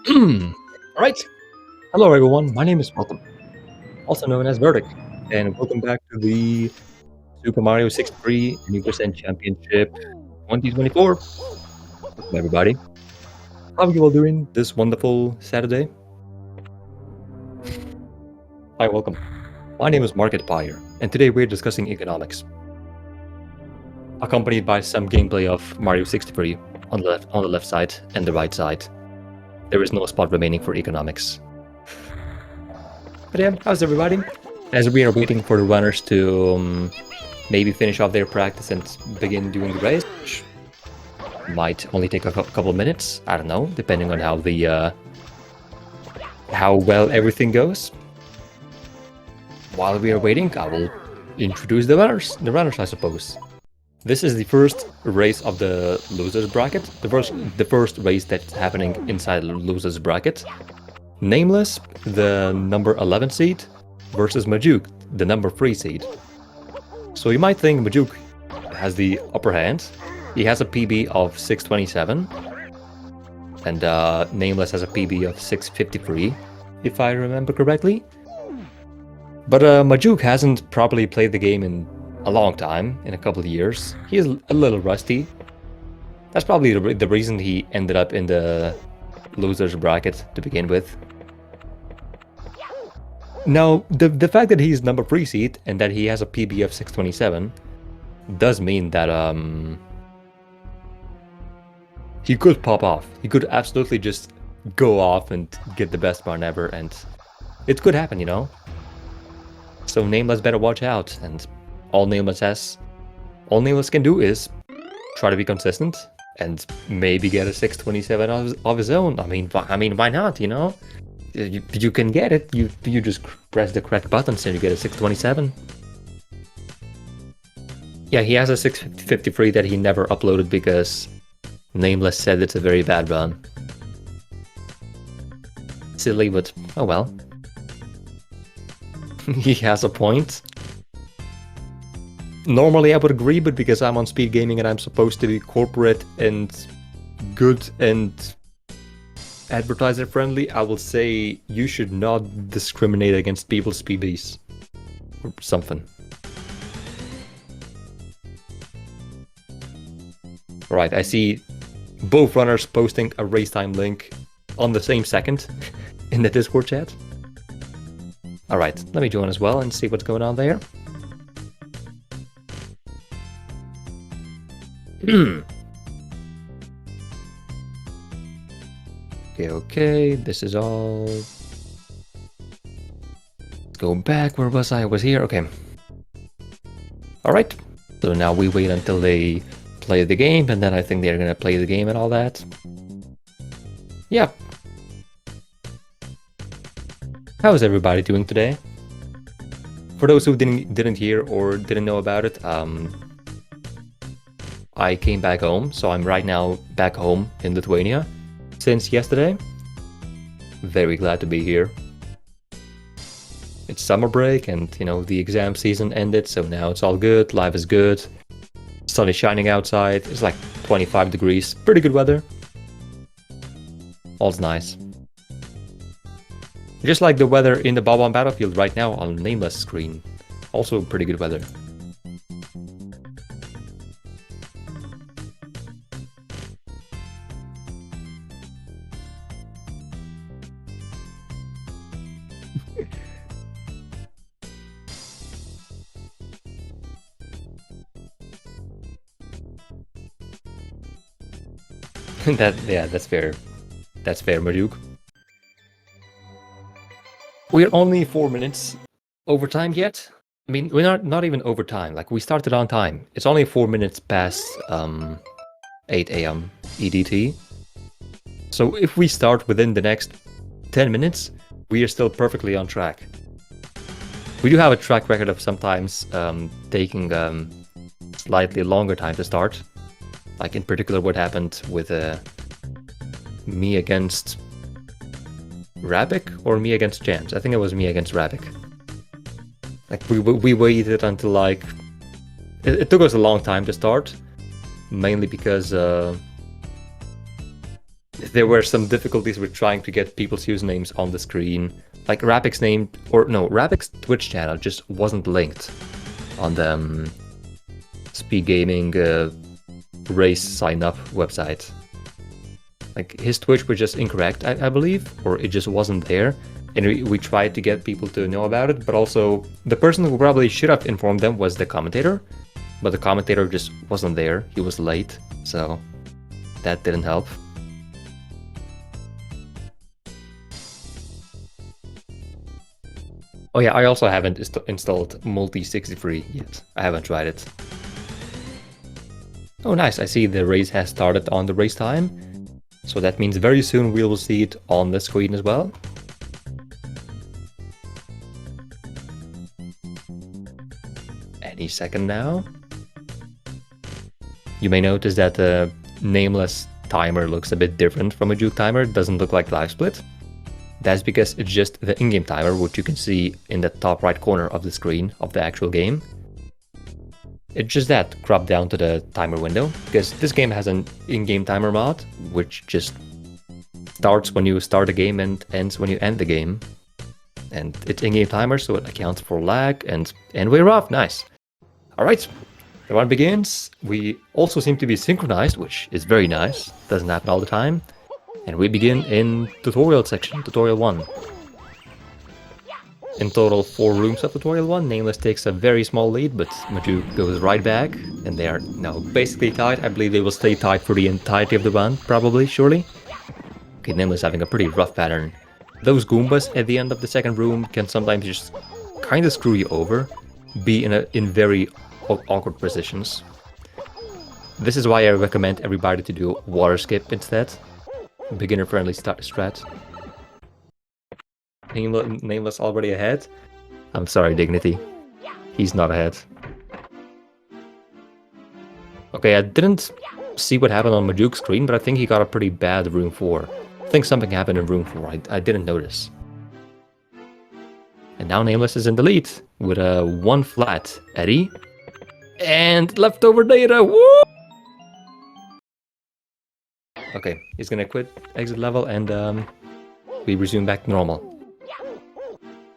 Alright, hello everyone, my name is Malcolm, also known as Verdict, and welcome back to the Super Mario 63 100% Championship 2024. Welcome everybody. How are you all doing this wonderful Saturday? Hi, welcome. My name is Markiplier, and today we're discussing economics, accompanied by some gameplay of Mario 63 on the left side and the right side. There is no spot remaining for economics. But yeah, how's everybody? As we are waiting for the runners to maybe finish off their practice and begin doing the race, which might only take a couple of minutes. I don't know, depending on how well everything goes. While we are waiting, I will introduce the runners. I suppose. This is the first race of the losers bracket. The first race that's happening inside the losers bracket. Nameless, the number 11 seed, versus Majoog, the number 3 seed. So you might think Majoog has the upper hand. He has a PB of 627, and Nameless has a PB of 653, if I remember correctly. But Majoog hasn't properly played the game in a long time, in a couple of years. He is a little rusty. That's probably the reason he ended up in the losers bracket to begin with. Now, the fact that he's number 3 seed and that he has a PB of 627 does mean that he could pop off. He could absolutely just go off and get the best run ever, and it could happen, you know? So Nameless better watch out, and all Nameless can do is try to be consistent and maybe get a 627 of his own. I mean, why not, you know? You can get it. You just press the correct buttons and you get a 627. Yeah, he has a 653 that he never uploaded because Nameless said it's a very bad run. Silly, but oh well. He has a point. Normally I would agree, but because I'm on SpeedGaming and I'm supposed to be corporate and good and advertiser friendly, I will say you should not discriminate against people's PBs or something. Right, I see both runners posting a race time link on the same second in the Discord chat. Alright, let me join as well and see what's going on there. Okay, this is all. Let's go back. Where was I? I was here. Okay. Alright. So now we wait until they play the game, and then I think they're gonna play the game and all that. Yeah. How's everybody doing today? For those who didn't hear or didn't know about it, I came back home, so I'm right now back home in Lithuania since yesterday. Very glad to be here. It's summer break and, you know, the exam season ended, so now it's all good, life is good. Sun is shining outside, it's like 25 degrees, pretty good weather. All's nice. Just like the weather in the Bob-on Battlefield right now on Nameless screen. Also pretty good weather. That's fair. That's fair, Majoog. We're only 4 minutes over time yet. I mean, we're not even over time. Like, we started on time. It's only 4 minutes past 8 AM EDT. So if we start within the next 10 minutes, we are still perfectly on track. We do have a track record of sometimes taking slightly longer time to start. Like in particular what happened with me against Rabik or me against Jams. I think it was me against Rabik. Like we waited until like... It took us a long time to start. Mainly because there were some difficulties with trying to get people's usernames on the screen. Like Rapik's name, or no, Rapik's Twitch channel just wasn't linked on the SpeedGaming race sign-up website. Like his Twitch was just incorrect, I believe, or it just wasn't there. And we tried to get people to know about it, but also the person who probably should have informed them was the commentator. But the commentator just wasn't there, he was late, so that didn't help. Oh yeah, I also haven't installed Multi63 yet. I haven't tried it. Oh nice, I see the race has started on the race time. So that means very soon we will see it on the screen as well. Any second now. You may notice that the Nameless timer looks a bit different from a Majoog timer. It doesn't look like live split. That's because it's just the in-game timer, which you can see in the top right corner of the screen of the actual game. It's just that cropped down to the timer window, because this game has an in-game timer mod, which just starts when you start a game and ends when you end the game. And it's in-game timer, so it accounts for lag, and we're off. Nice. Alright, the run begins. We also seem to be synchronized, which is very nice. Doesn't happen all the time. And we begin in tutorial section, tutorial 1. In total 4 rooms of tutorial 1, Nameless takes a very small lead, but Majoog goes right back, and they are now basically tied. I believe they will stay tied for the entirety of the run, probably, surely. Okay, Nameless having a pretty rough pattern. Those Goombas at the end of the second room can sometimes just kind of screw you over, be in very awkward positions. This is why I recommend everybody to do water skip instead. Beginner friendly strat. Nameless already ahead? I'm sorry, Dignity. He's not ahead. Okay, I didn't see what happened on Majoog's screen, but I think he got a pretty bad room 4. I think something happened in room 4, I didn't notice. And now Nameless is in the lead with a 1 flat Eddie. And leftover data, woo! Okay, he's gonna quit exit level and we resume back to normal.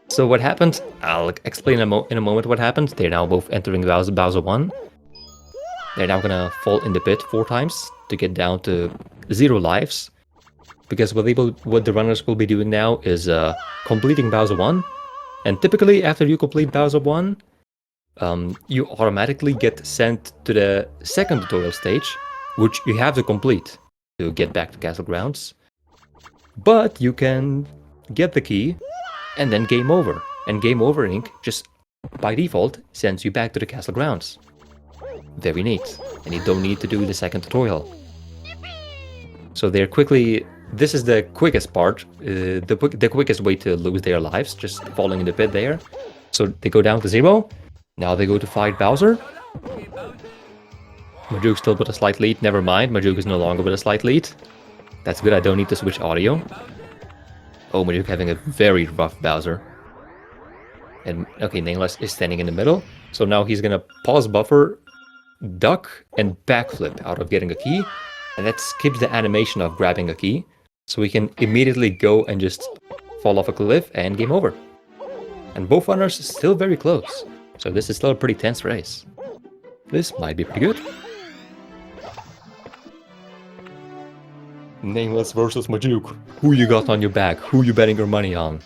So what happened? I'll explain in a moment what happened. They're now both entering Bowser 1. They're now gonna fall in the pit 4 times to get down to 0 lives. Because what the runners will be doing now is completing Bowser 1. And typically after you complete Bowser 1, you automatically get sent to the second tutorial stage, which you have to complete to get back to Castle Grounds. But you can get the key and then game over. And game over Inc. just by default sends you back to the Castle Grounds. Very neat. And you don't need to do the second tutorial. So they're quickly... This is the quickest part, the quickest way to lose their lives, just falling in the pit there. So they go down to 0. Now they go to fight Bowser. Majoog still with a slight lead, never mind, Majoog is no longer with a slight lead. That's good, I don't need to switch audio. Oh, Majoog having a very rough Bowser. And okay, Nameless is standing in the middle. So now he's gonna pause buffer, duck, and backflip out of getting a key. And that skips the animation of grabbing a key. So we can immediately go and just fall off a cliff and game over. And both runners still very close. So this is still a pretty tense race. This might be pretty good. Nameless versus Majoog. Who you got on your back? Who you betting your money on?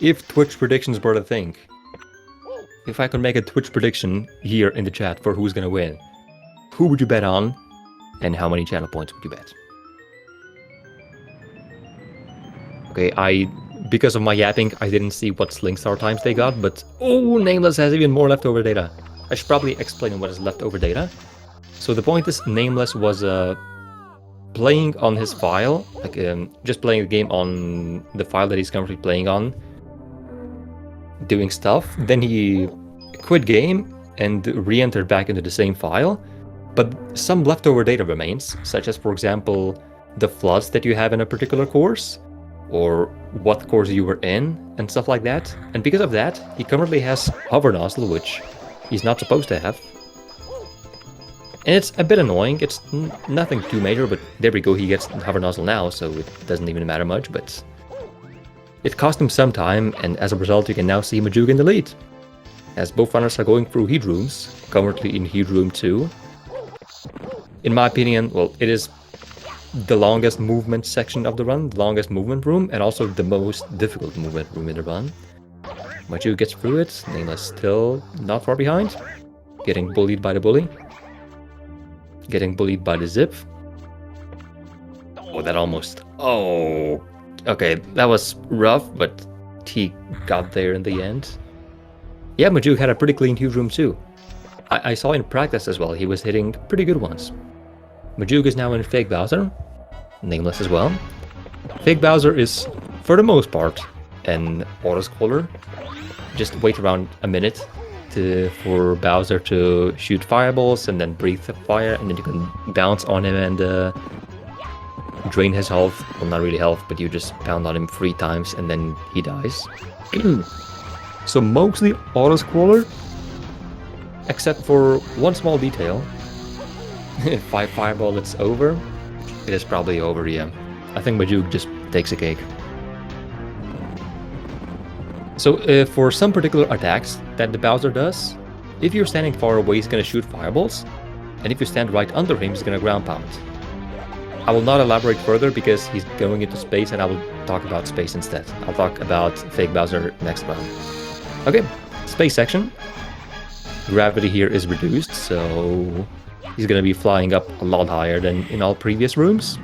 If Twitch predictions were the thing. If I could make a Twitch prediction here in the chat for who's gonna win. Who would you bet on? And how many channel points would you bet? Okay, because of my yapping, I didn't see what sling star times they got, but oh, Nameless has even more leftover data. I should probably explain what is leftover data. So the point is, Nameless was playing on his file, like just playing the game on the file that he's currently playing on, doing stuff. Then he quit game and re-entered back into the same file, but some leftover data remains, such as, for example, the floods that you have in a particular course, or what course you were in, and stuff like that. And because of that, he currently has hover nozzle, which he's not supposed to have. And it's a bit annoying. It's nothing too major, but there we go. He gets hover nozzle now, so it doesn't even matter much, but it cost him some time, and as a result, you can now see Majoog in the lead. As both runners are going through heat rooms, currently in heat room 2. In my opinion, well, it is the longest movement section of the run, the longest movement room, and also the most difficult movement room in the run. Majoog gets through it, Nameless still not far behind. Getting bullied by the bully. Getting bullied by the zip. Oh, that almost... Oh... Okay, that was rough, but he got there in the end. Yeah, Majoog had a pretty clean heat room too. I saw in practice as well, he was hitting pretty good ones. Majoog is now in Fake Bowser. Nameless as well. Fake Bowser is, for the most part, an auto-scroller. Just wait around a minute for Bowser to shoot fireballs and then breathe the fire, and then you can bounce on him and drain his health. Well, not really health, but you just pound on him 3 times and then he dies. So mostly auto-scroller, except for one small detail. If 5 fireball, it's over. It is probably over, yeah. I think Majoog just takes a cake. So for some particular attacks that the Bowser does, if you're standing far away, he's gonna shoot fireballs, and if you stand right under him, he's gonna ground pound. I will not elaborate further because he's going into space, and I will talk about space instead. I'll talk about Fake Bowser next round. Okay, space section. Gravity here is reduced, so he's gonna be flying up a lot higher than in all previous rooms.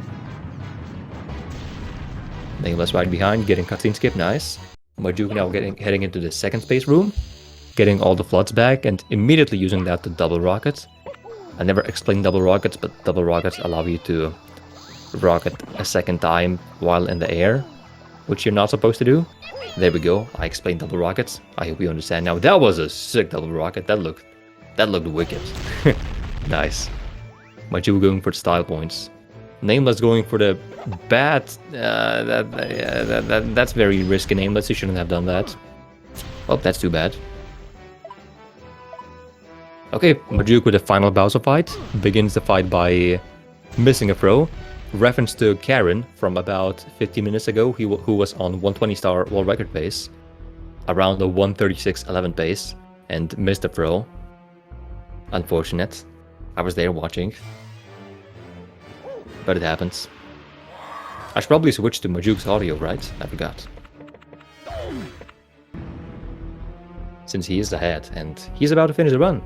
Nameless right behind, getting cutscene skip, nice. Majoog now heading into the second space room, getting all the floods back and immediately using that to double rocket. I never explained double rockets, but double rockets allow you to rocket a second time while in the air, which you're not supposed to do. There we go, I explained double rockets. I hope you understand now. That was a sick double rocket, that looked wicked. Nice. Majoog going for the style points. Nameless going for the bad. That's very risky. Nameless, you shouldn't have done that. Oh, that's too bad. Okay, Majoog with the final Bowser fight. Begins the fight by missing a throw. Reference to Karen from about 15 minutes ago, who was on 120 star world record pace. Around the 136.11 pace. And missed a throw. Unfortunate. I was there watching. But it happens. I should probably switch to Majoog's audio, right? I forgot. Since he is ahead, and he's about to finish the run.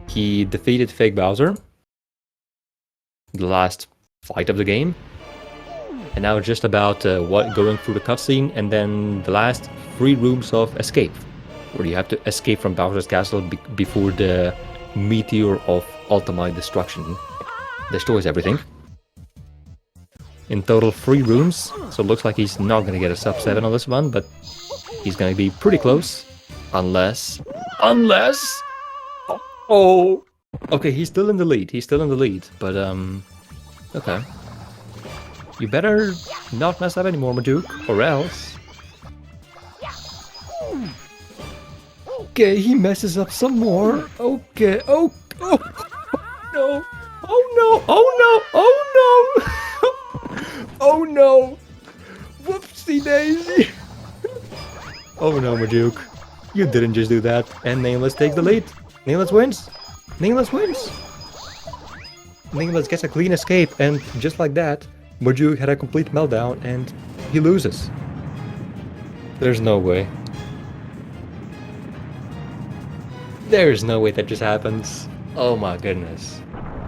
He defeated Fake Bowser. The last fight of the game. And now just about going through the cutscene, and then the last 3 rooms of escape. Where you have to escape from Bowser's castle before the meteor of ultimate destruction destroys everything. In total 3 rooms, so it looks like he's not gonna get a sub 7 on this one, but he's gonna be pretty close. Unless... Oh! Okay, he's still in the lead, but okay. You better not mess up anymore, Majoog, or else... Okay, he messes up some more. Okay, oh no! Oh no! Oh no! Oh no! Oh no! Whoopsie daisy! Oh no, Majoog. You didn't just do that. And Nameless takes the lead. Nameless wins. Nameless wins. Nameless gets a clean escape, and just like that, Majoog had a complete meltdown and he loses. There's no way. There's no way that just happens. Oh my goodness.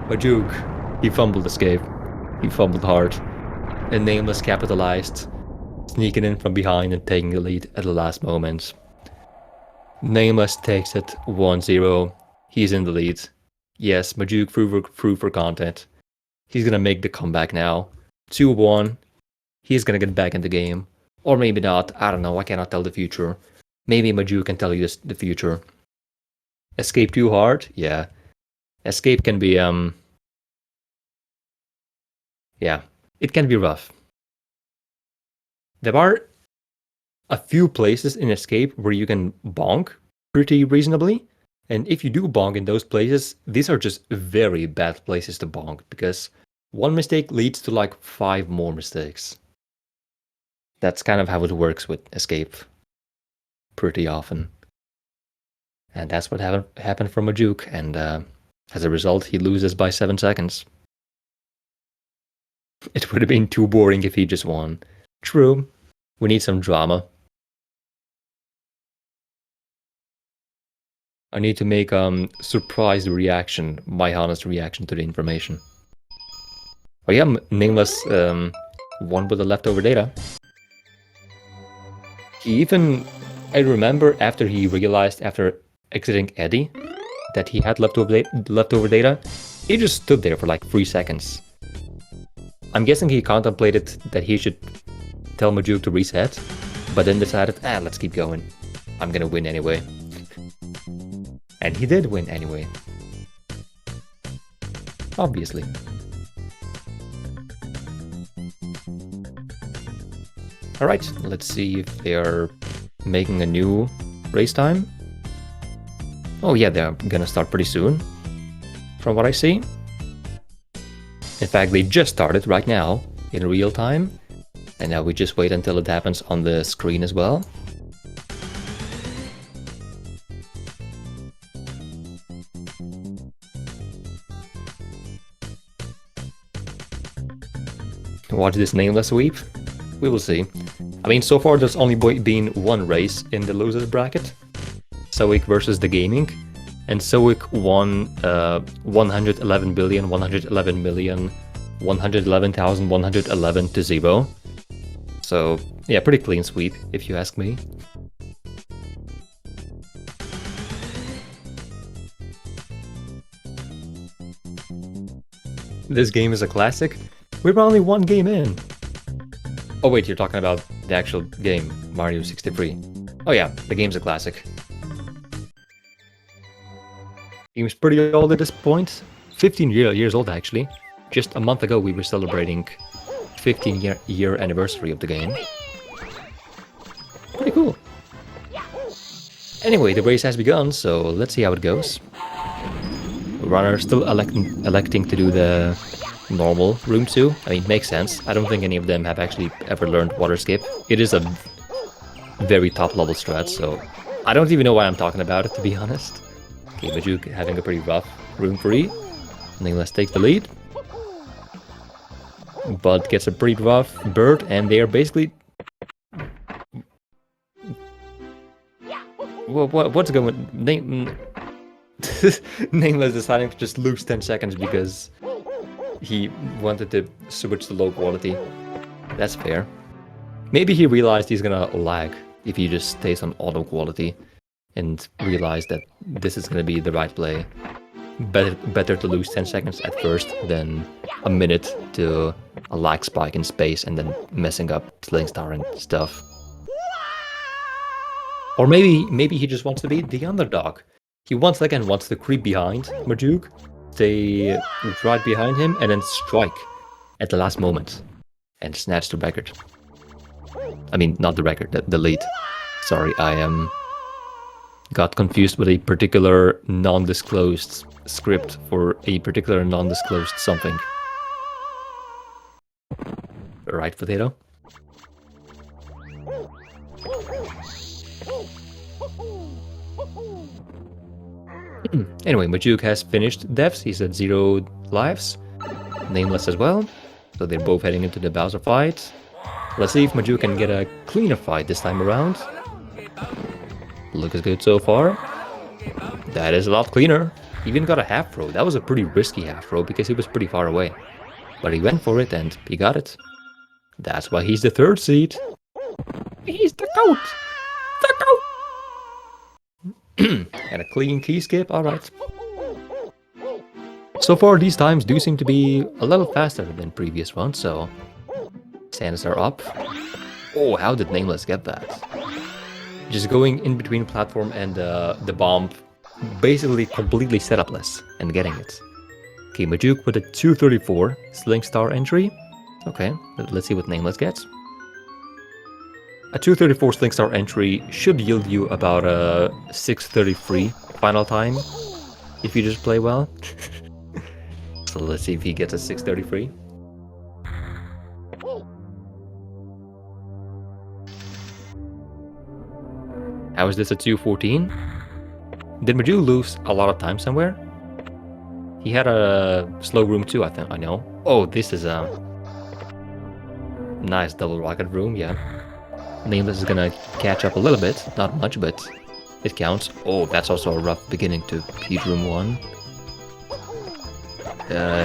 Majoog, he fumbled escape. He fumbled hard. And Nameless capitalized, sneaking in from behind and taking the lead at the last moment. Nameless takes it 1-0. He's in the lead. Yes, Majoog through for content. He's gonna make the comeback now. 2-1. He's gonna get back in the game. Or maybe not. I don't know. I cannot tell the future. Maybe Majoog can tell you the future. Escape too hard? Yeah. Escape can be, yeah. It can be rough. There are a few places in Escape where you can bonk pretty reasonably. And if you do bonk in those places, these are just very bad places to bonk, because one mistake leads to like 5 more mistakes. That's kind of how it works with escape pretty often. And that's what happened for Majoog, and as a result, he loses by 7 seconds. It would have been too boring if he just won. True, we need some drama. I need to make surprised reaction, my honest reaction to the information. Oh yeah, Nameless won with the leftover data. He even, I remember after he realized after exiting Eddie that he had leftover data, he just stood there for like 3 seconds. I'm guessing he contemplated that he should tell Majoog to reset, but then decided, let's keep going. I'm gonna win anyway. And he did win anyway. Obviously. Alright, let's see if they're making a new race time. Oh yeah, they're gonna start pretty soon, from what I see. In fact, they just started right now, in real time. And now we just wait until it happens on the screen as well. Watch this Nameless sweep. We will see. I mean, so far there's only been one race in the losers bracket. Soik versus The Gaming. And Soik won 111 billion, 111 million, 111,111 to 0. So, yeah, pretty clean sweep, if you ask me. This game is a classic. We're only one game in. Oh wait, you're talking about the actual game, Mario 63. Oh yeah, the game's a classic. Game's pretty old at this point. 15 years old actually. Just a month ago we were celebrating 15-year anniversary of the game. Pretty cool. Anyway, the race has begun, so let's see how it goes. Runner still electing to do the normal room 2. I mean, makes sense. I don't think any of them have actually ever learned water skip. It is a very top level strat, so I don't even know why I'm talking about it, to be honest. Okay, Majoog having a pretty rough room 3. Nameless takes the lead. Bud gets a pretty rough bird, and they are basically... What's going... Nameless deciding to just lose 10 seconds because he wanted to switch to low quality. That's fair. Maybe he realized he's gonna lag if he just stays on auto quality and realized that this is gonna be the right play. Better to lose 10 seconds at first than a minute to a lag spike in space and then messing up Sling Star and stuff. Or maybe he just wants to be the underdog. He once again wants to creep behind Majoog, stay right behind him, and then strike at the last moment and snatch the record. I mean, not the record, the lead. Sorry, I got confused with a particular non-disclosed script for a particular non-disclosed something. Right, potato? Anyway, Majoog has finished deaths. He's at 0 lives. Nameless as well. So they're both heading into the Bowser fight. Let's see if Majoog can get a cleaner fight this time around. Looks good so far. That is a lot cleaner. Even got a half throw. That was a pretty risky half throw because he was pretty far away. But he went for it and he got it. That's why he's the 3rd seed. He's the GOAT! The GOAT! And a clean key skip, alright. So far these times do seem to be a little faster than previous ones, so... Stands are up. Oh, how did Nameless get that? Just going in between platform and the bomb, basically completely setupless, and getting it. Okay, Majoog with a 234 Sling Star entry. Okay, let's see what Nameless gets. A 234 Sling Star entry should yield you about a 633 final time if you just play well. So let's see if he gets a 633. How is this a 214? Did Majoog lose a lot of time somewhere? He had a slow room too, I know. Oh, this is a nice double rocket room, yeah. Nameless is gonna catch up a little bit, not much, but it counts. Oh, that's also a rough beginning to Heat Room 1.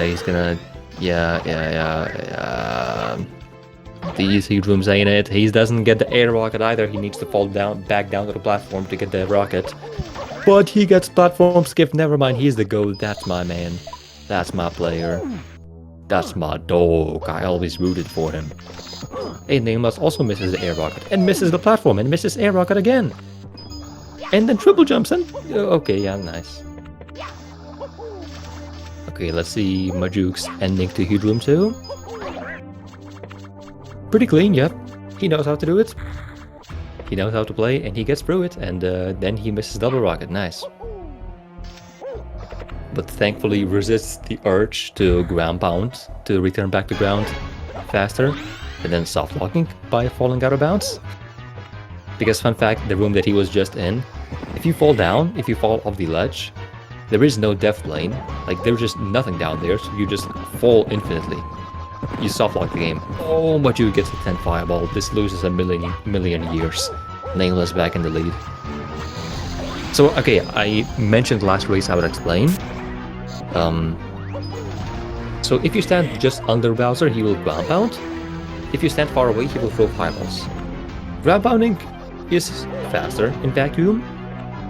He's gonna... Yeah. These Heat Rooms ain't it. He doesn't get the air rocket either. He needs to fall back down to the platform to get the rocket. But he gets platform skip. Never mind, he's the GOAT. That's my man. That's my player. That's my dog. I always rooted for him. Hey, Nameless also misses the air rocket. And misses the platform. And misses air rocket again. And then triple jumps and... Okay, yeah, nice. Okay, let's see Majoog's ending to Heat Room 2. Pretty clean, yep. He knows how to do it. He knows how to play, and he gets through it, and then he misses double rocket. Nice. But thankfully resists the urge to ground pound, to return back to ground faster, and then soft locking by falling out of bounds. Because fun fact, the room that he was just in, if you fall down, if you fall off the ledge, there is no death lane. Like, there's just nothing down there, so you just fall infinitely. You soft lock the game. Oh, Majoog gets a 10 fireball. This loses a million years. Nameless back in the lead. So, okay, I mentioned last race I would explain. So if you stand just under Bowser, he will ground pound. If you stand far away, he will throw fireballs. Ground pounding is faster in vacuum.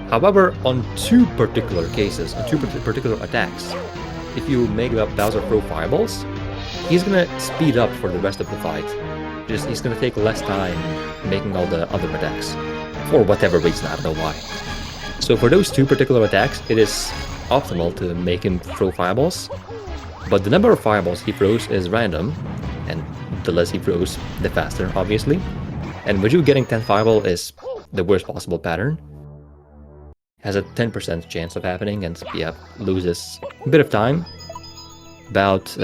However, on two particular cases, on two particular attacks, if you make Bowser throw fireballs, he's gonna speed up for the rest of the fight. He's gonna take less time making all the other attacks. For whatever reason, I don't know why. So for those two particular attacks, it is optimal to make him throw fireballs. But the number of fireballs he throws is random, and the less he throws, the faster, obviously. And Majoog getting 10 fireball is the worst possible pattern. Has a 10% chance of happening, and yeah, loses a bit of time. About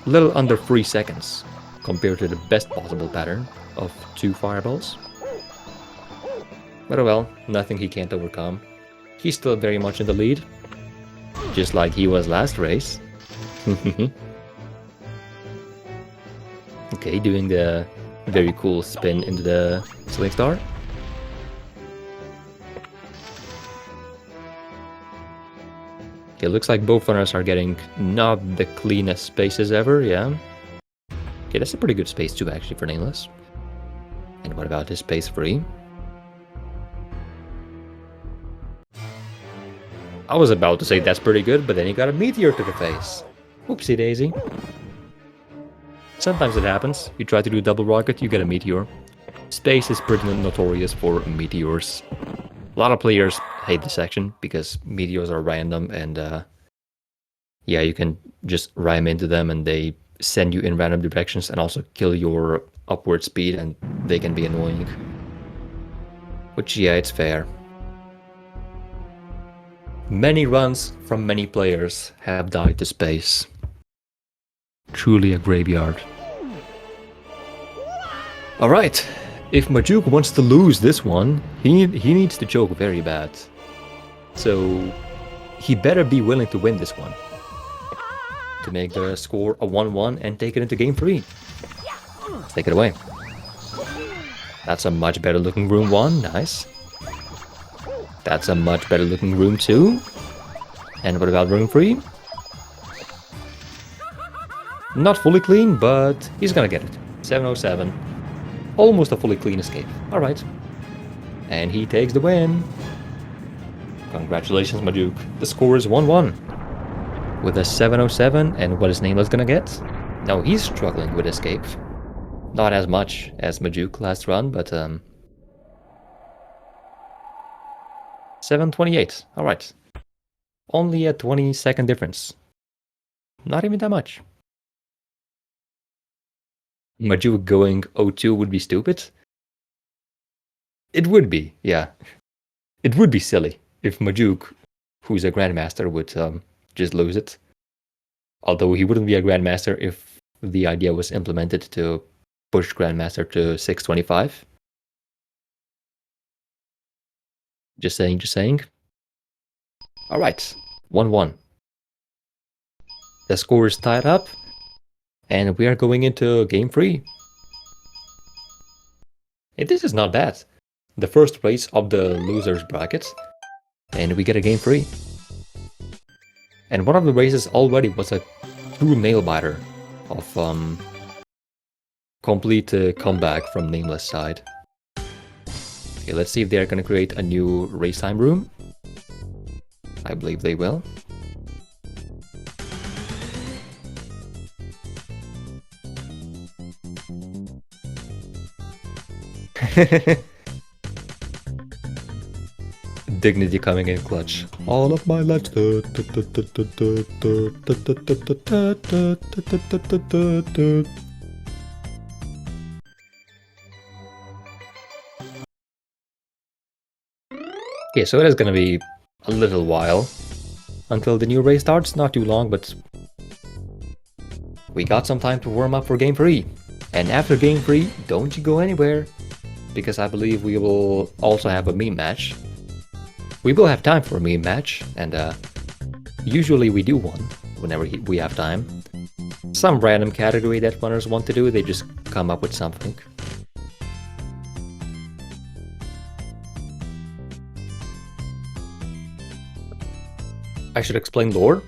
little under 3 seconds compared to the best possible pattern of 2 fireballs. But oh well, nothing he can't overcome. He's still very much in the lead, just like he was last race. Okay, doing the very cool spin into the Sling Star. It looks like both runners are getting not the cleanest spaces ever, yeah. Okay, that's a pretty good space too, actually, for Nameless. And what about his space 3? I was about to say that's pretty good, but then he got a meteor to the face. Whoopsie daisy. Sometimes it happens. You try to do a double rocket, you get a meteor. Space is pretty notorious for meteors. A lot of players hate this section because meteors are random and yeah, you can just ram into them and they send you in random directions and also kill your upward speed, and they can be annoying. Which, yeah, it's fair. Many runs from many players have died to space. Truly a graveyard. Alright. If Majoog wants to lose this one, he needs to choke very bad. So he better be willing to win this one. To make the score a 1-1 and take it into game 3. Take it away. That's a much better looking room 1, nice. That's a much better looking room 2. And what about room 3? Not fully clean, but he's gonna get it. 707. Almost a fully clean escape. Alright. And he takes the win. Congratulations, Majoog. The score is 1-1. With a 707, and what is Nameless gonna get? No, he's struggling with escape. Not as much as Majoog last run, but 728. Alright. Only a 20-second difference. Not even that much. Majoog going 0-2 would be stupid. It would be, yeah. It would be silly. if Majoog, who's a Grandmaster, would just lose it. Although he wouldn't be a Grandmaster if the idea was implemented to push Grandmaster to 625. Just saying, just saying. Alright, 1-1. The score is tied up, and we are going into game 3. And this is not bad. The first race of the losers bracket, and we get a game 3. And one of the races already was a true nail-biter of complete comeback from Nameless side. Okay, let's see if they're gonna create a new race time room. I believe they will. Dignity coming in clutch. All of my life. Okay, so it is gonna be a little while until the new race starts. Not too long, but we got some time to warm up for game 3. And after game 3, don't you go anywhere, because I believe we will also have a meme match. We will have time for a meme match, and usually we do one whenever we have time. Some random category that runners want to do, they just come up with something. I should explain lore.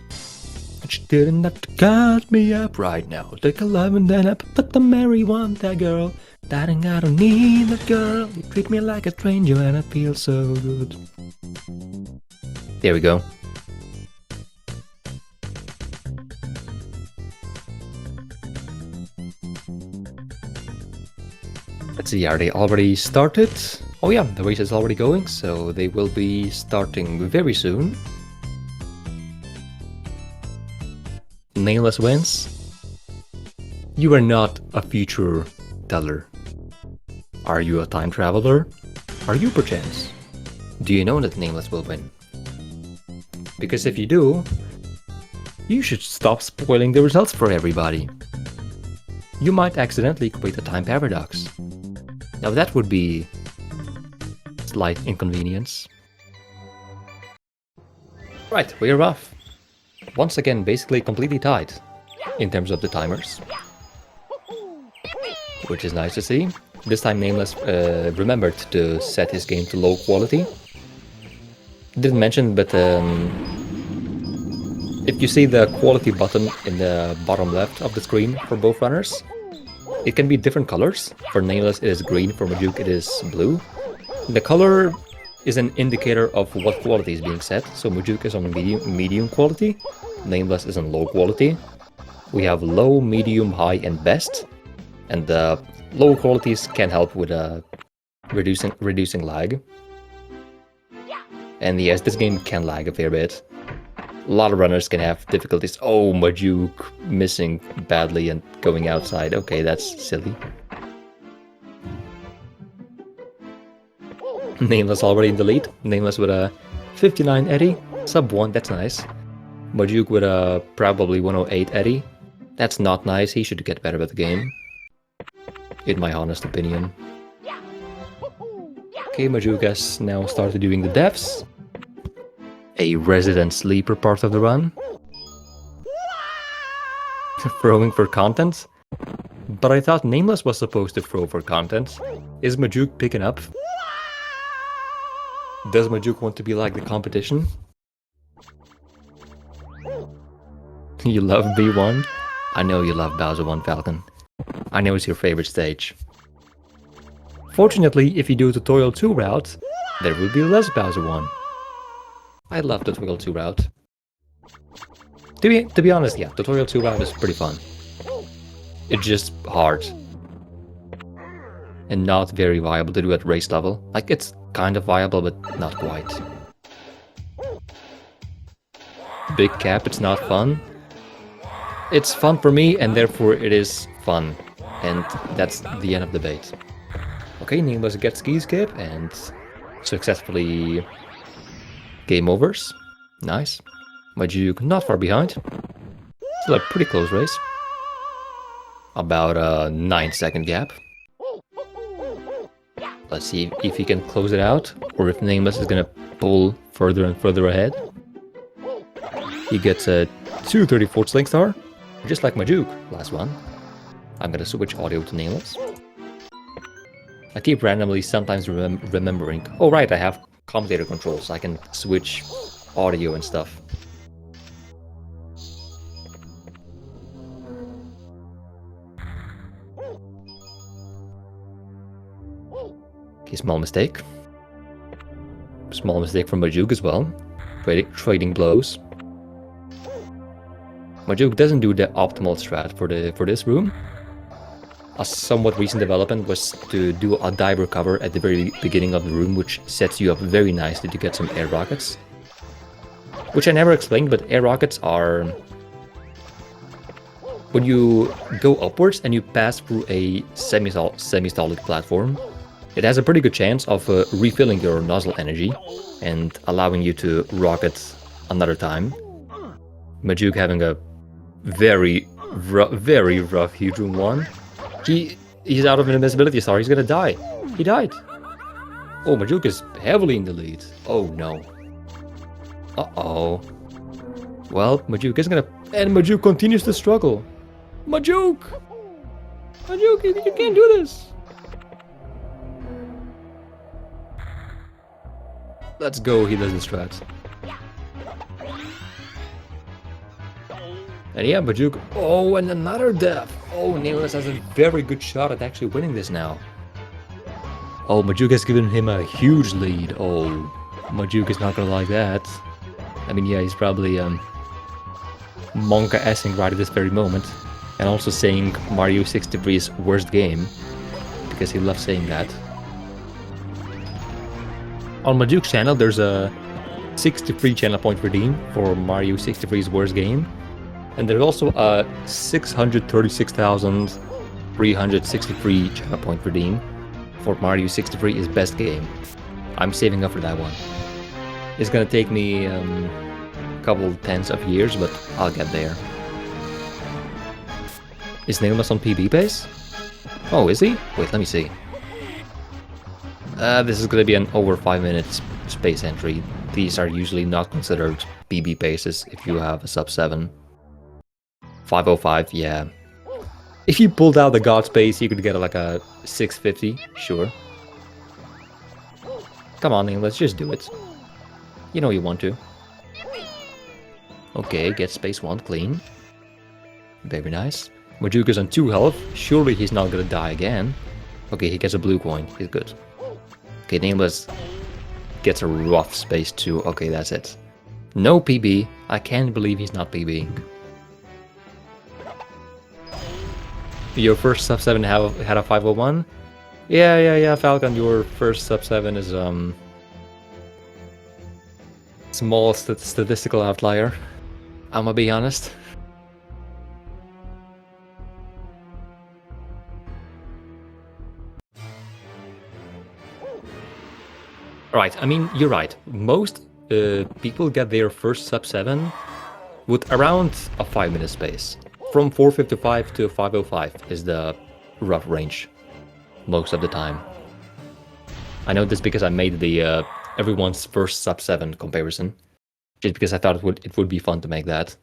She didn't have to cut me up right now. Take a love and then I put the Mary want that girl. Darling, I don't need that girl. You treat me like a stranger and I feel so good. There we go. Let's see, are they already started? Oh yeah, the race is already going, so they will be starting very soon. Nameless wins. You are not a future teller. Are you a time traveler? Are you perchance? Do you know that Nameless will win? Because if you do, you should stop spoiling the results for everybody. You might accidentally create a time paradox. Now that would be a slight inconvenience. Right, we're off. Once again, basically completely tied in terms of the timers, which is nice to see. This time Nameless remembered to set his game to low quality. Didn't mention, but if you see the quality button in the bottom left of the screen for both runners, it can be different colors. For Nameless it is green, for Majoog it is blue. The color is an indicator of what quality is being set, so Majoog is on medium quality, Nameless is on low quality. We have low, medium, high and best, and the low qualities can help with reducing lag. And yes, this game can lag a fair bit. A lot of runners can have difficulties. Oh, Majoog missing badly and going outside. Okay, that's silly. Nameless already in the lead. Nameless with a 59 eddy. Sub 1, that's nice. Majoog with a probably 108 eddy. That's not nice, he should get better at the game. In my honest opinion. Okay, Majoog has now started doing the devs. A resident sleeper part of the run. Throwing for content. But I thought Nameless was supposed to throw for content. Is Majoog picking up? Does Majoog want to be like the competition? You love B1? I know you love Bowser 1, Falcon. I know it's your favorite stage. Fortunately, if you do Tutorial 2 route, there will be less Bowser 1. I love Tutorial 2 route. To be honest, yeah, Tutorial 2 route is pretty fun. It's just hard. And not very viable to do at race level. Like, it's kind of viable, but not quite. Big cap, it's not fun. It's fun for me, and therefore it is fun. And that's the end of the debate. Okay, Nameless gets ski skip and successfully Game overs. Nice. Majoog not far behind. Still a pretty close race. About a 9-second gap. Let's see if he can close it out, or if Nameless is gonna pull further and further ahead. He gets a 234 Sling Star, just like Majoog, last one. I'm gonna switch audio to Nameless. I keep randomly sometimes remembering, oh right, I have commentator controls, I can switch audio and stuff. Okay, small mistake. Small mistake from Majoog as well. Trading blows. Majoog doesn't do the optimal strat for this room. A somewhat recent development was to do a diver cover at the very beginning of the room, which sets you up very nicely to get some air rockets. Which I never explained, but air rockets are when you go upwards and you pass through a semi-solid platform. It has a pretty good chance of refilling your nozzle energy and allowing you to rocket another time. Majoog having a very rough huge room 1. He's out of an invisibility star. He's gonna die. He died. Oh, Majoog is heavily in the lead. Oh no. Uh-oh. Well, Majoog is gonna... And Majoog continues to struggle. Majoog! Majoog, you can't do this. Let's go, he does the strat. And yeah, Majoog... Oh, and another death! Oh, Nameless has a very good shot at actually winning this now. Oh, Majoog has given him a huge lead. Oh, Majoog is not gonna like that. I mean, yeah, he's probably monka-assing right at this very moment. And also saying Mario 63's worst game. Because he loves saying that. On Majoog's channel, there's a 63 channel point redeem for Mario 63's worst game. And there's also a 636,363 channel point redeem for Mario 63's best game. I'm saving up for that one. It's gonna take me a couple tens of years, but I'll get there. Is Nameless on PB pace? Oh, is he? Wait, let me see. This is gonna be an over 5 minutes space entry. These are usually not considered PB paces if you have a sub 7. 505, yeah. If you pulled out the God space, you could get like a 650, sure. Come on, let's just do it. You know you want to. Okay, get space 1 clean. Very nice. Majoog is on 2 health. Surely he's not gonna die again. Okay, he gets a blue coin. He's good. Okay, Nameless gets a rough space 2. Okay, that's it. No PB. I can't believe he's not PBing. Your first sub 7 had a 501? Yeah, Falcon, your first sub 7 is small statistical outlier. I'ma be honest. Right, I mean, you're right. Most people get their first sub 7 with around a 5 minute space. From 455 to 505 is the rough range, most of the time. I know this because I made the everyone's first sub 7 comparison, just because I thought it would be fun to make that.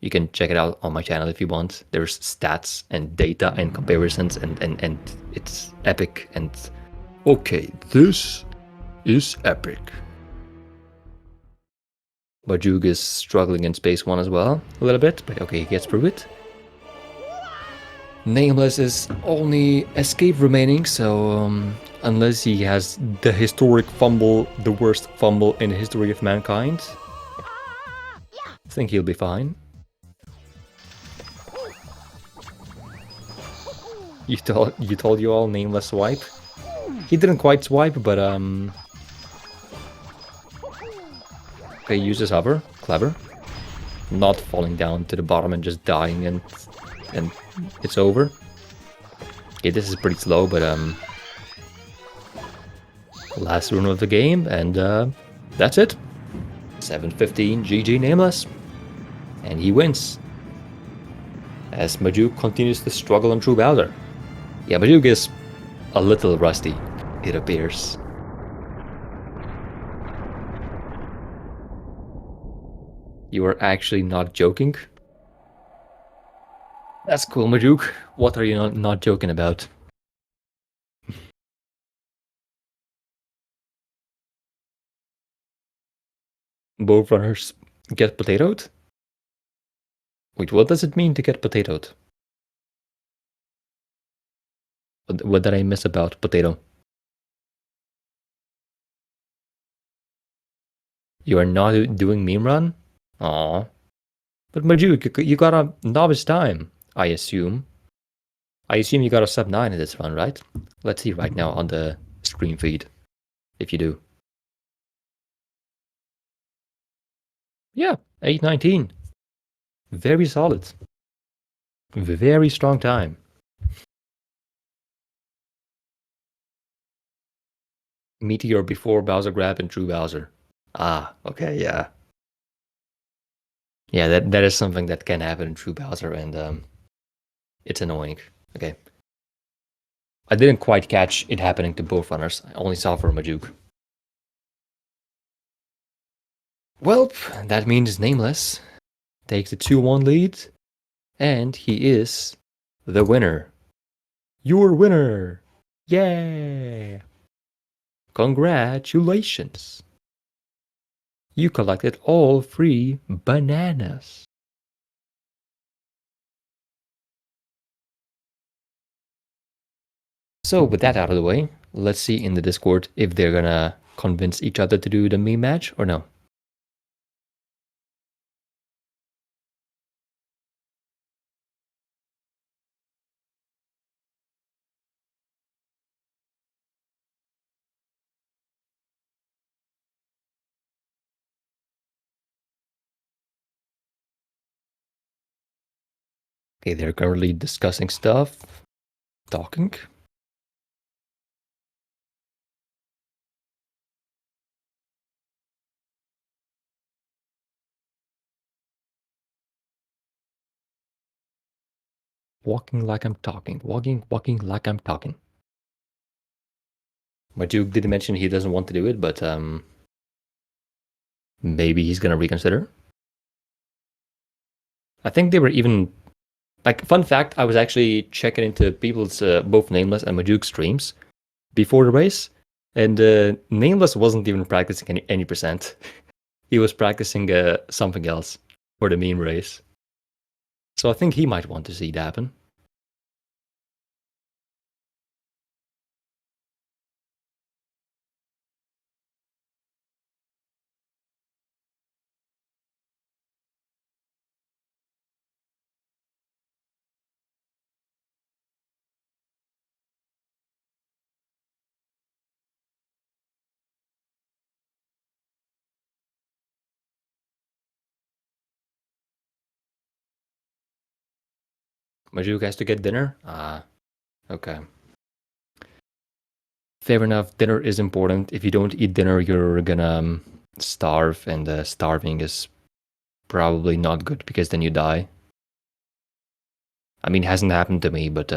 You can check it out on my channel if you want. There's stats and data and comparisons, and it's epic. And okay, this is epic. Majoog is struggling in space 1 as well, a little bit, but okay, he gets through it. Nameless is only escape remaining, so unless he has the historic fumble, the worst fumble in the history of mankind, I think he'll be fine. You told you all Nameless swipe? He didn't quite swipe, but okay, uses hover. Clever. Not falling down to the bottom and just dying and it's over. Okay, this is pretty slow, but Last rune of the game, and that's it. 7-15 GG Nameless. And he wins. As Majoog continues to struggle on True Bowser. Yeah, Majoog is a little rusty, it appears. You are actually not joking? That's cool, Majoog. What are you not joking about? Both runners get potatoed? Wait, what does it mean to get potatoed? What did I miss about potato? You are not doing meme run? Aww. But Majoog, you got a novice time, I assume. I assume you got a sub 9 in this run, right? Let's see right now on the screen feed, if you do. Yeah, 8:19. Very solid. Very strong time. Meteor before Bowser grab and True Bowser. Ah, okay, yeah. Yeah, that is something that can happen in True Bowser, and it's annoying. Okay. I didn't quite catch it happening to both runners. I only saw for Majoog. Well, that means Nameless takes a 2-1 lead, and he is the winner. Your winner! Yay! Congratulations! You collected all 3 bananas. So with that out of the way, let's see in the Discord if they're gonna convince each other to do the meme match or no. Okay, they're currently discussing stuff. Talking. Walking like I'm talking. Walking like I'm talking. Majoog did mention he doesn't want to do it, but maybe he's gonna reconsider. I think they were even like fun fact. I was actually checking into people's both Nameless and Majoog streams before the race, and Nameless wasn't even practicing any percent. He was practicing something else for the meme race. So I think he might want to see it happen. Majoog has to get dinner? Ah, okay. Fair enough, dinner is important. If you don't eat dinner, you're gonna starve, and starving is probably not good because then you die. I mean, it hasn't happened to me, but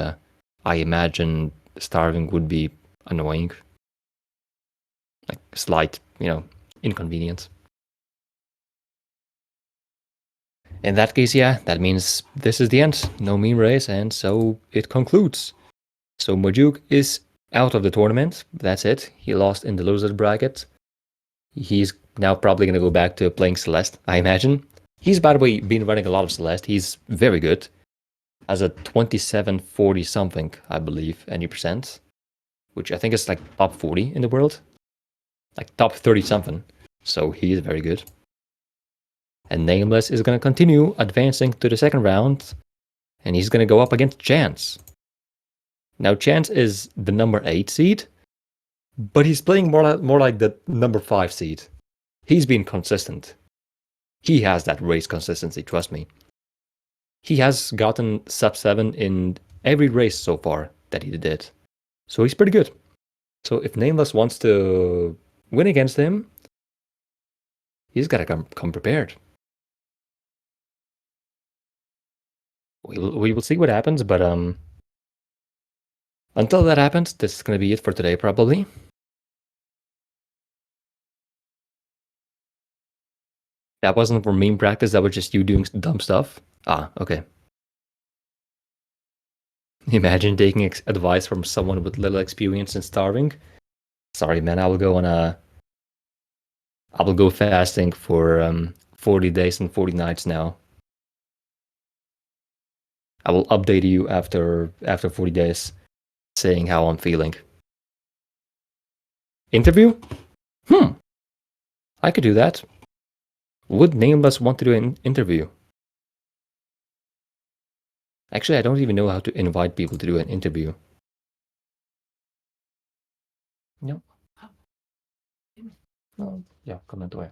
I imagine starving would be annoying. Like, slight, inconvenience. In that case, yeah, that means this is the end. No meme race, and so it concludes. So Majoog is out of the tournament. That's it. He lost in the losers bracket. He's now probably going to go back to playing Celeste, I imagine. He's, by the way, been running a lot of Celeste. He's very good. Has a 2740 something, I believe, any percent. Which I think is like top 40 in the world. Like top 30 something. So he is very good. And Nameless is going to continue advancing to the second round. And he's going to go up against Chance. Now, Chance is the number 8 seed. But he's playing more like the number 5 seed. He's been consistent. He has that race consistency, trust me. He has gotten sub 7 in every race so far that he did. So he's pretty good. So if Nameless wants to win against him, he's got to come prepared. We will see what happens, but until that happens, this is going to be it for today, probably. That wasn't for meme practice, that was just you doing dumb stuff. Ah, okay. Imagine taking advice from someone with little experience in starving. Sorry, man, I will go fasting for 40 days and 40 nights now. I will update you after 40 days, saying how I'm feeling. Interview? I could do that. Would Nameless want to do an interview? Actually, I don't even know how to invite people to do an interview. No. Oh, ja, kom maar door.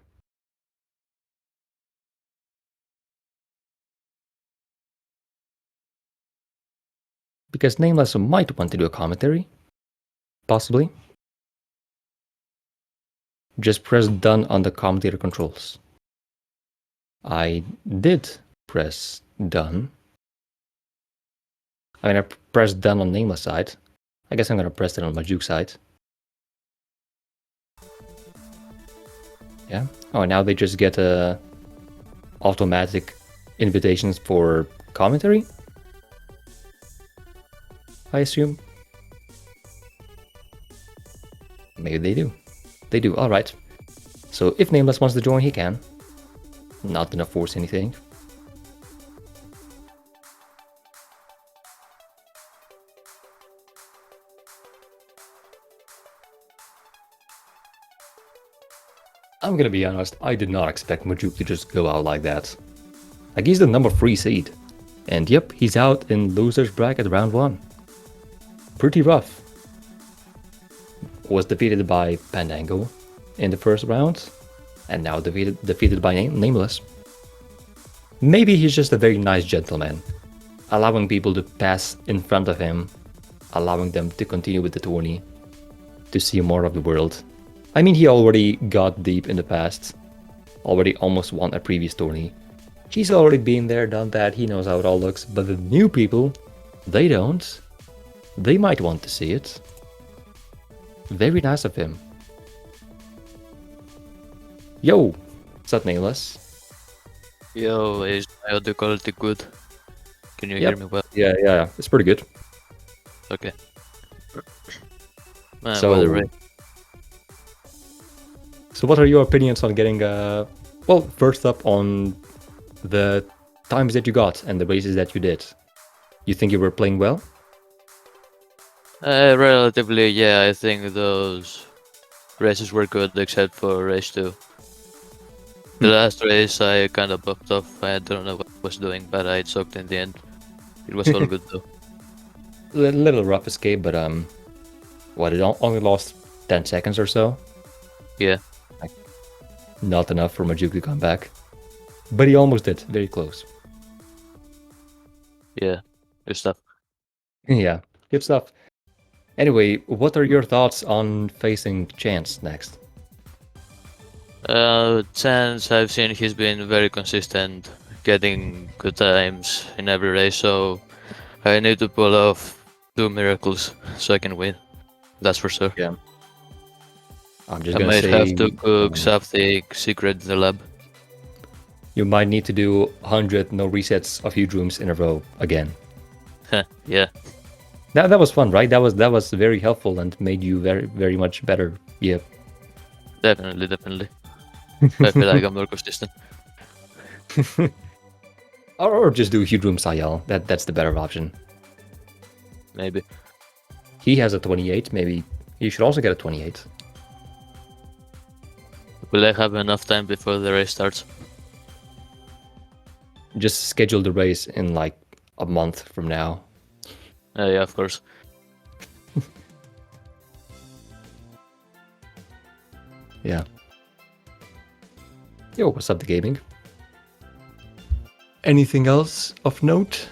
Because Nameless might want to do a commentary. Possibly. Just press done on the commentator controls. I did press done. I mean, I pressed done on Nameless side. I guess I'm gonna press it on Majoog side. Yeah. Oh, and now they just get automatic invitations for commentary, I assume. Maybe they do. They do, alright. So if Nameless wants to join, he can. Not gonna force anything. I'm gonna be honest, I did not expect Majoog to just go out like that. Like, he's the number 3 seed. And yep, he's out in loser's bracket round 1. Pretty rough. Was defeated by Pandango in the first round, and now defeated by Nameless. Maybe he's just a very nice gentleman, allowing people to pass in front of him, allowing them to continue with the tourney, to see more of the world. I mean, he already got deep in the past, already almost won a previous tourney. He's already been there, done that, he knows how it all looks, but the new people, they don't. They might want to see it. Very nice of him. Yo, what's up, Nameless? Yo, is my audio quality good? Can you hear me well? Yeah, it's pretty good. Okay. So what are your opinions on getting, well, first up on the times that you got and the races that you did? You think you were playing well? Relatively, yeah, I think those races were good except for race 2. The last race I kind of buffed off, I don't know what I was doing, but I choked in the end. It was all good though. Little rough escape, but what, it only lost 10 seconds or so? Yeah. Like, not enough for Majoog to come back. But he almost did, very close. Yeah, good stuff. Yeah, good stuff. Anyway, what are your thoughts on facing Chance next? Chance, I've seen he's been very consistent, getting good times in every race, so I need to pull off 2 miracles so I can win. That's for sure. Yeah. I'm just I gonna might say, have to cook something secret in the lab. You might need to do 100 no resets of huge rooms in a row again. Yeah. That was fun, right? That was very helpful and made you very much better. Yeah. Definitely. I feel like I'm more consistent. or just do huge room Sayal. That's the better option. Maybe. He has a 28. Maybe he should also get a 28. Will I have enough time before the race starts? Just schedule the race in like a month from now. Yeah, of course. Yeah. Yo, what's up, TheGaming? Anything else of note?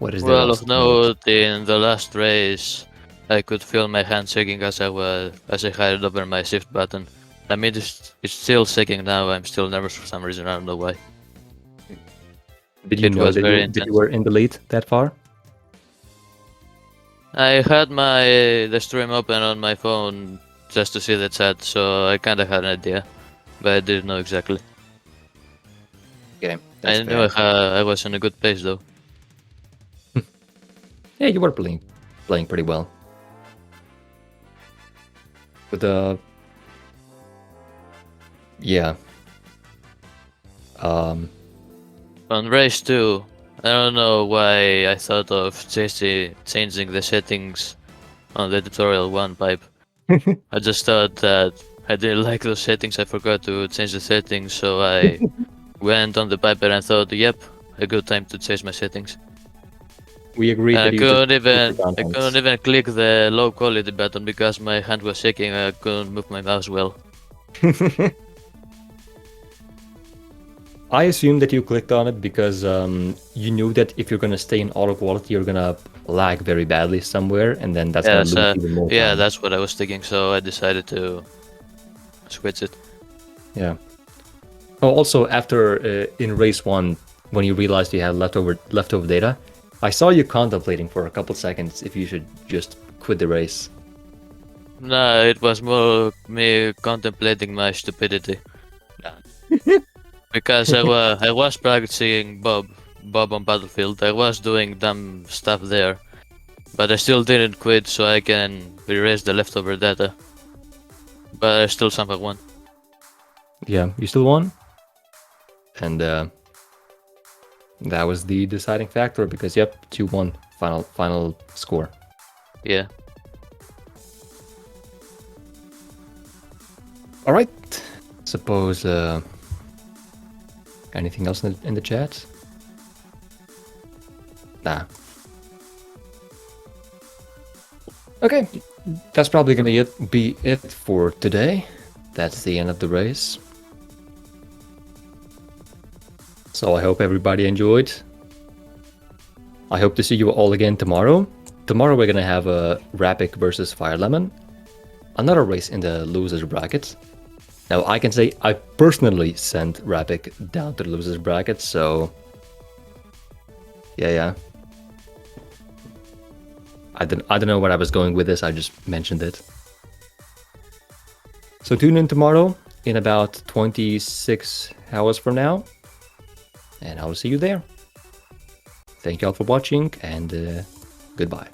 What is there? Well, of note, in the last race, I could feel my hand shaking as I had it over my shift button. I mean, it's still shaking now. I'm still nervous for some reason. I don't know why. Did you It know was that very that you intense. were in the lead that far? I had the stream open on my phone just to see the chat, so I kind of had an idea, but I didn't know exactly. Okay, that's I knew I was in a good pace though. Yeah, you were playing pretty well. But yeah. On race 2, I don't know why I thought of changing the settings on the tutorial 1 pipe. I just thought that I didn't like those settings, I forgot to change the settings, so I went on the piper and thought, yep, a good time to change my settings. We agreed I that you couldn't just even click the low quality button because my hand was shaking. I couldn't move my mouse well. I assume that you clicked on it because you knew that if you're gonna stay in auto quality, you're gonna lag very badly somewhere, and then that's gonna lose even more yeah, time. that's what I was thinking. So I decided to switch it. Yeah. Oh, also after in race 1, when you realized you had leftover data, I saw you contemplating for a couple seconds if you should just quit the race. No, it was more me contemplating my stupidity. Because I was practicing Bob on Battlefield. I was doing dumb stuff there, but I still didn't quit so I can erase the leftover data. But I still somehow won. Yeah, you still won, and that was the deciding factor because yep, 2-1 final score. Yeah. All right. Suppose anything else in the chat? Nah. Okay, that's probably gonna be it for today. That's the end of the race. So I hope everybody enjoyed. I hope to see you all again tomorrow. Tomorrow we're gonna have a Rapid versus Fire Lemon, another race in the losers bracket. Now I can say I personally sent Rapid down to the losers bracket, so yeah. I don't know where I was going with this, I just mentioned it. So tune in tomorrow in about 26 hours from now, and I'll see you there. Thank you all for watching, and goodbye.